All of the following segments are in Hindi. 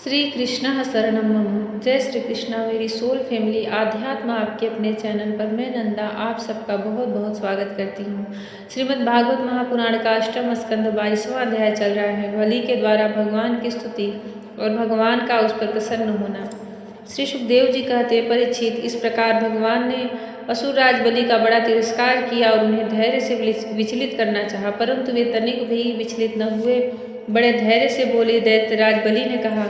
श्री कृष्ण शरणम मम। जय श्री कृष्णा मेरी सोल फैमिली आध्यात्म आपके अपने चैनल पर मैं नंदा आप सबका बहुत बहुत स्वागत करती हूँ। श्रीमद् भागवत महापुराण का अष्टम स्कंद 22वां अध्याय चल रहा है। बलि के द्वारा भगवान की स्तुति और भगवान का उस पर प्रसन्न होना। श्री सुखदेव जी कहते परीक्षित, इस प्रकार भगवान ने असुरराज बलि का बड़ा तिरस्कार किया और उन्हें धैर्य से विचलित करना चाहा, परंतु वे तनिक भी विचलित न हुए। बड़े धैर्य से बोले। दैत्यराज बलि ने कहा,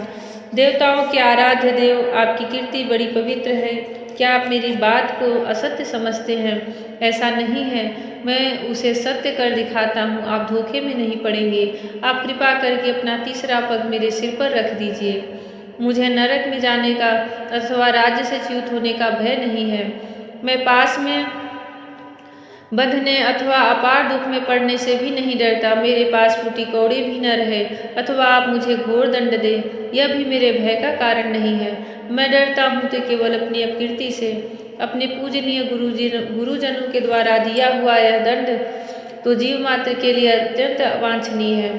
देवताओं के आराध्य देव, आपकी कीर्ति बड़ी पवित्र है। क्या आप मेरी बात को असत्य समझते हैं? ऐसा नहीं है, मैं उसे सत्य कर दिखाता हूँ। आप धोखे में नहीं पड़ेंगे। आप कृपा करके अपना तीसरा पग मेरे सिर पर रख दीजिए। मुझे नरक में जाने का अथवा राज्य से च्युत होने का भय नहीं है। मैं पास में बंधने अथवा अपार दुख में पड़ने से भी नहीं डरता। मेरे पास फूटी कौड़ी भी न रहे अथवा आप मुझे घोर दंड दे, यह भी मेरे भय का कारण नहीं है। मैं डरता हूँ तो केवल अपनी अपकीर्ति से। अपने पूजनीय गुरुजनों के द्वारा दिया हुआ यह दंड तो जीव मात्र के लिए अत्यंत वांछनीय है,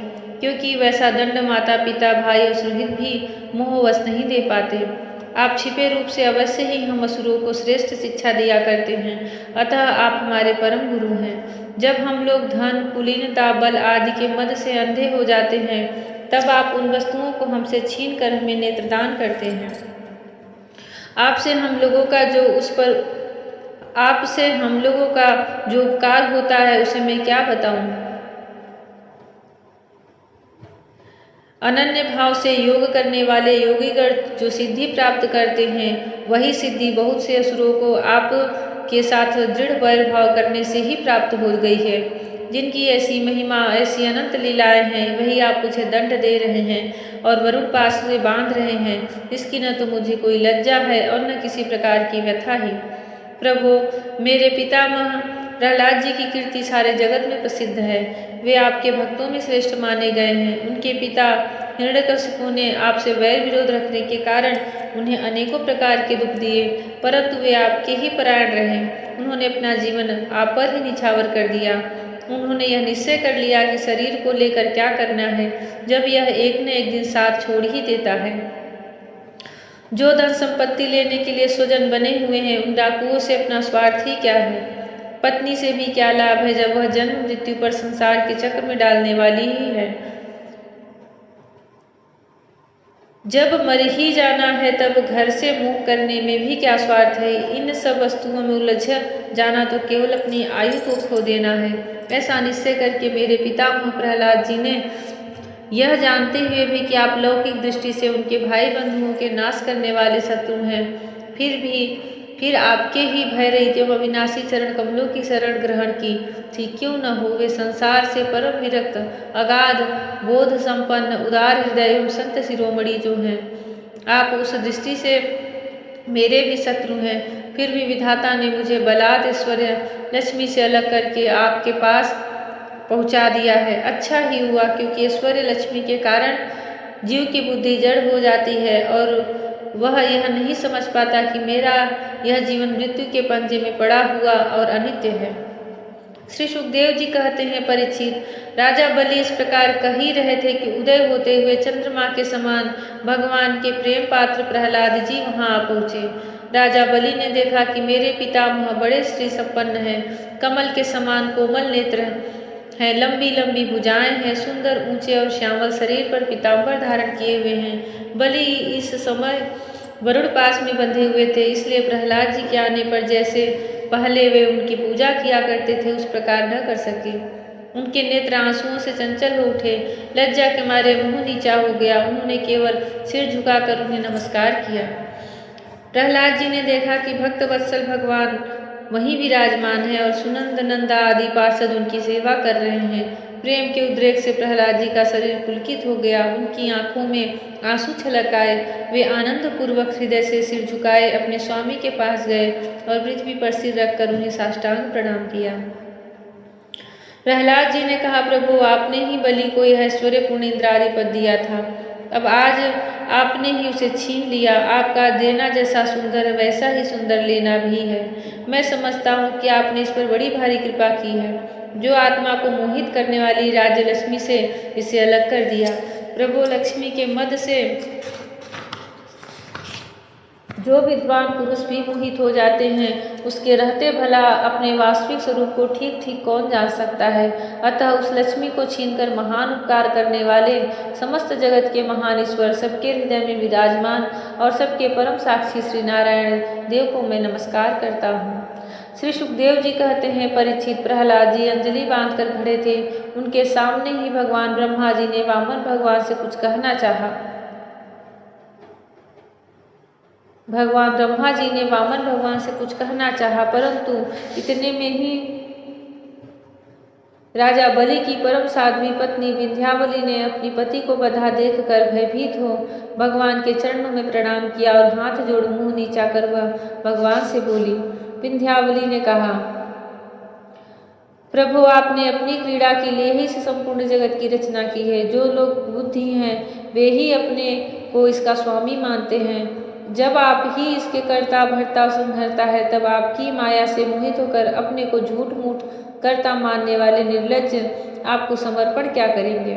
क्योंकि वैसा दंड माता पिता भाई और सुहृद भी मोहवश नहीं दे पाते। आप छिपे रूप से अवश्य ही हम असुरों को श्रेष्ठ शिक्षा दिया करते हैं, अतः आप हमारे परम गुरु हैं। जब हम लोग धन कुलीनता बल आदि के मद से अंधे हो जाते हैं, तब आप उन वस्तुओं को हमसे छीन कर हमें नेत्रदान करते हैं। आपसे हम लोगों का जो उपकार होता है उसे मैं क्या बताऊं। अनन्य भाव से योग करने वाले योगीगण जो सिद्धि प्राप्त करते हैं, वही सिद्धि बहुत से असुरों को आप के साथ दृढ़ वैर भाव करने से ही प्राप्त हो गई है। जिनकी ऐसी महिमा ऐसी अनंत लीलाएं हैं, वही आप मुझे दंड दे रहे हैं और वरुण पास से बांध रहे हैं। इसकी न तो मुझे कोई लज्जा है और न किसी प्रकार की व्यथा ही। प्रभु, मेरे पितामह प्रहलाद जी की कीर्ति सारे जगत में प्रसिद्ध है। वे आपके भक्तों में श्रेष्ठ माने गए हैं। उनके पिता हिरण्यकशिपु ने आपसे वैर विरोध रखने के कारण उन्हें अनेकों प्रकार के दुख दिए, परंतु वे आपके ही परायण रहे। उन्होंने अपना जीवन आप पर ही निछावर कर दिया। उन्होंने यह निश्चय कर लिया कि शरीर को लेकर क्या करना है, जब यह एक न एक दिन साथ छोड़ ही देता है। जो धन संपत्ति लेने के लिए स्वजन बने हुए हैं, उन डाकुओं से अपना स्वार्थ ही क्या है। पत्नी से भी क्या लाभ है, जब वह जन्म मृत्यु पर संसार के चक्र में डालने वाली ही है। जब मर ही जाना है, तब घर से मुंह करने में भी क्या स्वार्थ है। इन सब वस्तुओं में उलझ जाना तो केवल अपनी आयु को खो देना है। ऐसा निश्चय करके मेरे पितामह प्रहलाद जी ने, यह जानते हुए भी कि आप लौकिक दृष्टि से उनके भाई बंधुओं के नाश करने वाले शत्रु हैं, फिर आपके ही भय रहित एवं अविनाशी चरण कमलों की शरण ग्रहण की थी। क्यों न हो। वे संसार से परम विरक्त अगाध बोध संपन्न उदार हृदय एवं संत शिरोमणि जो हैं, आप उस दृष्टि से मेरे भी शत्रु हैं। फिर भी विधाता ने मुझे बलात् ऐश्वर्य लक्ष्मी से अलग करके आपके पास पहुंचा दिया है। अच्छा ही हुआ, क्योंकि ऐश्वर्य लक्ष्मी के कारण जीव की बुद्धि जड़ हो जाती है और वह यह नहीं समझ पाता कि मेरा यह जीवन मृत्यु के पंजे में पड़ा हुआ और अनित्य है। श्री सुखदेव जी कहते हैं परीक्षित, राजा बलि इस प्रकार कह ही रहे थे कि उदय होते हुए चंद्रमा के समान भगवान के प्रेम पात्र प्रहलाद जी वहां आ पहुंचे। राजा बलि ने देखा कि मेरे पितामह बड़े श्री संपन्न हैं, कमल के समान कोमल नेत्र है, लंबी लंबी भुजाएं हैं, सुंदर ऊंचे और श्यामल शरीर पर पीताम्बर धारण किए हुए हैं। बलि इस समय वरुण पास में बंधे हुए थे, इसलिए प्रहलाद जी के आने पर जैसे पहले वे उनकी पूजा किया करते थे, उस प्रकार न कर सके। उनके नेत्र आंसुओं से चंचल हो उठे, लज्जा के मारे मुंह नीचा हो गया। उन्होंने केवल सिर झुकाकर उन्हें नमस्कार किया। प्रहलाद जी ने देखा कि भक्त वत्सल भगवान वहीं विराजमान है और सुनंद नंदा आदि पार्षद उनकी सेवा कर रहे हैं। प्रेम के उद्रेक से प्रहलाद जी का शरीर पुलकित हो गया, उनकी आंखों में आंसू छलक आए। वे आनंद पूर्वक हृदय से सिर झुकाए अपने स्वामी के पास गए और पृथ्वी पर सिर रखकर उन्हें साष्टांग प्रणाम किया। प्रहलाद जी ने कहा, प्रभु, आपने ही बलि को यह ऐश्वर्यपूर्ण इंद्रादि पद दिया था, अब आज आपने ही उसे छीन लिया। आपका देना जैसा सुंदर है, वैसा ही सुंदर लेना भी है। मैं समझता हूँ कि आपने इस पर बड़ी भारी कृपा की है, जो आत्मा को मोहित करने वाली राज्य लक्ष्मी से इसे अलग कर दिया। प्रभु, लक्ष्मी के मद से जो विद्वान पुरुष भी मोहित हो जाते हैं, उसके रहते भला अपने वास्तविक स्वरूप को ठीक ठीक कौन जान सकता है। अतः उस लक्ष्मी को छीनकर महान उपकार करने वाले समस्त जगत के महान ईश्वर, सबके हृदय में विराजमान और सबके परम साक्षी श्री नारायण देव को मैं नमस्कार करता हूँ। श्री सुखदेव जी कहते हैं, परीक्षित, प्रहलाद जी अंजलि बांधकर खड़े थे। उनके सामने ही भगवान ब्रह्मा जी ने वामन भगवान से कुछ कहना चाहा। भगवान ब्रह्मा जी ने वामन भगवान से कुछ कहना चाहा, परंतु इतने में ही राजा बलि की परम साध्वी पत्नी विंध्यावली ने अपनी पति को बंधा देखकर भयभीत हो भगवान के चरणों में प्रणाम किया और हाथ जोड़ मुंह नीचा कर वह भगवान से बोली। विंध्यावली ने कहा, प्रभु, आपने अपनी क्रीड़ा के लिए ही इस संपूर्ण जगत की रचना की है। जो लोग बुद्धि हैं वे ही अपने को इसका स्वामी मानते हैं। जब आप ही इसके कर्ता भर्ता संहर्ता है, तब आपकी माया से मोहित होकर अपने को झूठ मूठ कर्ता मानने वाले निर्लज्ज आपको समर्पण क्या करेंगे।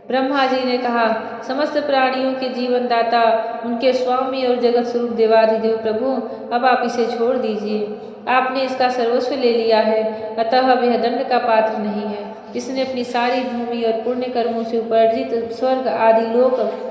ब्रह्मा जी ने कहा, समस्त प्राणियों के जीवन दाता, उनके स्वामी और जगत स्वरूप देवाधिदेव प्रभु, अब आप इसे छोड़ दीजिए। आपने इसका सर्वस्व ले लिया है, अतः अब यह दंड का पात्र नहीं है। इसने अपनी सारी भूमि और पुण्य कर्मों से उपार्जित स्वर्ग आदि लोक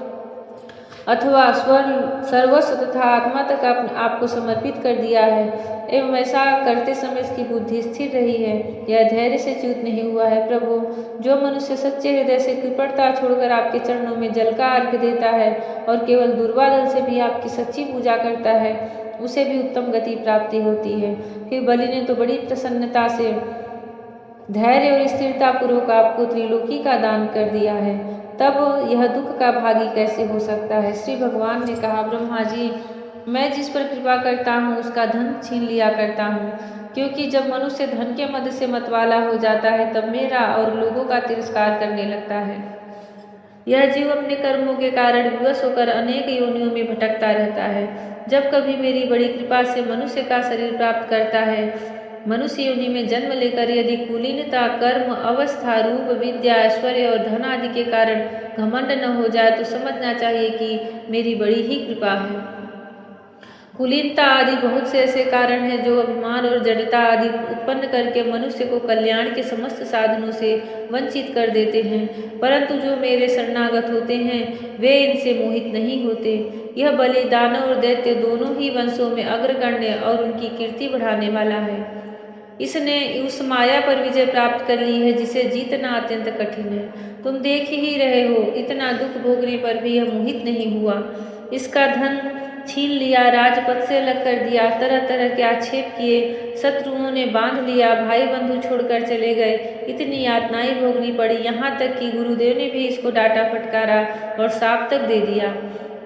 अथवा सर्वस्व तथा आत्मा तक आपको समर्पित कर दिया है, एवं ऐसा करते समय इसकी बुद्धि स्थिर रही है, यह धैर्य से च्युत नहीं हुआ है। प्रभु, जो मनुष्य सच्चे हृदय से कृपणता छोड़कर आपके चरणों में जल का अर्घ्य देता है और केवल दुर्वादल से भी आपकी सच्ची पूजा करता है, उसे भी उत्तम गति प्राप्ति होती है। फिर बलि ने तो बड़ी प्रसन्नता से धैर्य और स्थिरता पूर्वक आपको त्रिलोकी का दान कर दिया है, तब यह दुख का भागी कैसे हो सकता है। श्री भगवान ने कहा, ब्रह्मा जी, मैं जिस पर कृपा करता हूँ उसका धन छीन लिया करता हूँ, क्योंकि जब मनुष्य धन के मद से मतवाला हो जाता है तब मेरा और लोगों का तिरस्कार करने लगता है। यह जीव अपने कर्मों के कारण विवश होकर अनेक योनियों में भटकता रहता है। जब कभी मेरी बड़ी कृपा से मनुष्य का शरीर प्राप्त करता है, मनुष्य योनि में जन्म लेकर यदि कुलीनता, कर्म, अवस्था, रूप, विद्या, ऐश्वर्य और धन आदि के कारण घमंड न हो जाए तो समझना चाहिए कि मेरी बड़ी ही कृपा है। कुलीनता आदि बहुत से ऐसे कारण हैं जो अभिमान और जड़ता आदि उत्पन्न करके मनुष्य को कल्याण के समस्त साधनों से वंचित कर देते हैं, परंतु जो मेरे शरणागत होते हैं वे इनसे मोहित नहीं होते। यह बलि दानव और दैत्य दोनों ही वंशों में अग्रगण्य और उनकी कीर्ति बढ़ाने वाला है। इसने उस माया पर विजय प्राप्त कर ली है जिसे जीतना अत्यंत कठिन है। तुम देख ही रहे हो, इतना दुख भोगने पर भी यह मोहित नहीं हुआ। इसका धन छीन लिया, राजपद से अलग कर दिया, तरह तरह के आक्षेप किए, शत्रुओं ने बांध लिया, भाई बंधु छोड़कर चले गए, इतनी यातनाएं भोगनी पड़ी, यहाँ तक कि गुरुदेव ने भी इसको डांटा फटकारा और शाप तक दे दिया,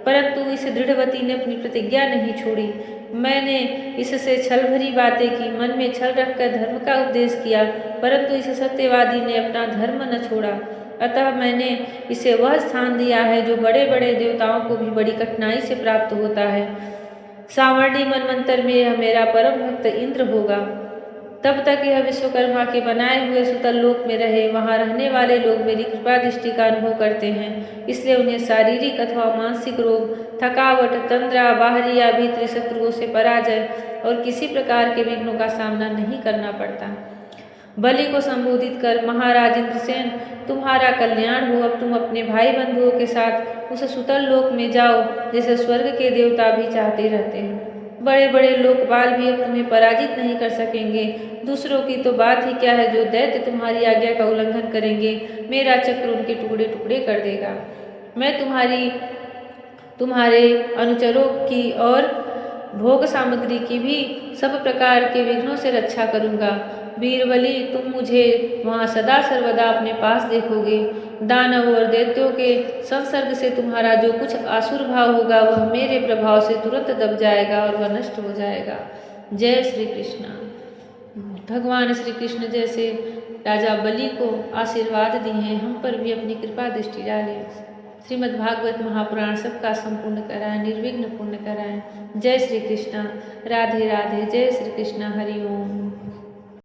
परंतु इस दृढ़वती ने अपनी प्रतिज्ञा नहीं छोड़ी। मैंने इससे छल भरी बातें की, मन में छल रखकर धर्म का उपदेश किया, परंतु इस सत्यवादी ने अपना धर्म न छोड़ा। अतः मैंने इसे वह स्थान दिया है जो बड़े बड़े देवताओं को भी बड़ी कठिनाई से प्राप्त होता है। सावर्णी मनवंतर में यह मेरा परम भक्त इंद्र होगा। तब तक यह विश्वकर्मा के बनाए हुए सुतल लोक में रहे। वहाँ रहने वाले लोग मेरी कृपा दृष्टि का अनुभव करते हैं, इसलिए उन्हें शारीरिक अथवा मानसिक रोग, थकावट, तंद्रा, बाहरी या भीतरी शत्रुओं से पराजय और किसी प्रकार के विघ्नों का सामना नहीं करना पड़ता। बलि को संबोधित कर, महाराज इंद्रसेन, तुम्हारा कल्याण हो। अब तुम अपने भाई बंधुओं के साथ उस सुतल लोक में जाओ जैसे स्वर्ग के देवता भी चाहते रहते हैं। बड़े बड़े लोकपाल भी अब तुम्हें पराजित नहीं कर सकेंगे। दूसरों की तो बात ही क्या है, जो दैत्य तुम्हारी आज्ञा का उल्लंघन करेंगे, मेरा चक्र उनके टुकड़े टुकड़े कर देगा। मैं तुम्हारे अनुचरों की और भोग सामग्री की भी सब प्रकार के विघ्नों से रक्षा करूंगा। वीरबली, तुम मुझे वहाँ सदा सर्वदा अपने पास देखोगे। दानव और दैत्यों के संसर्ग से तुम्हारा जो कुछ आसुर भाव होगा वह मेरे प्रभाव से तुरंत दब जाएगा और वह नष्ट हो जाएगा। जय श्री कृष्ण। भगवान श्री कृष्ण जैसे राजा बलि को आशीर्वाद दिए हैं, हम पर भी अपनी कृपा दृष्टि डालें। श्रीमद् भागवत महापुराण सबका संपूर्ण कराएं, निर्विघ्न पूर्ण कराएं। जय श्री कृष्ण। राधे राधे। जय श्री कृष्ण। हरि ओम।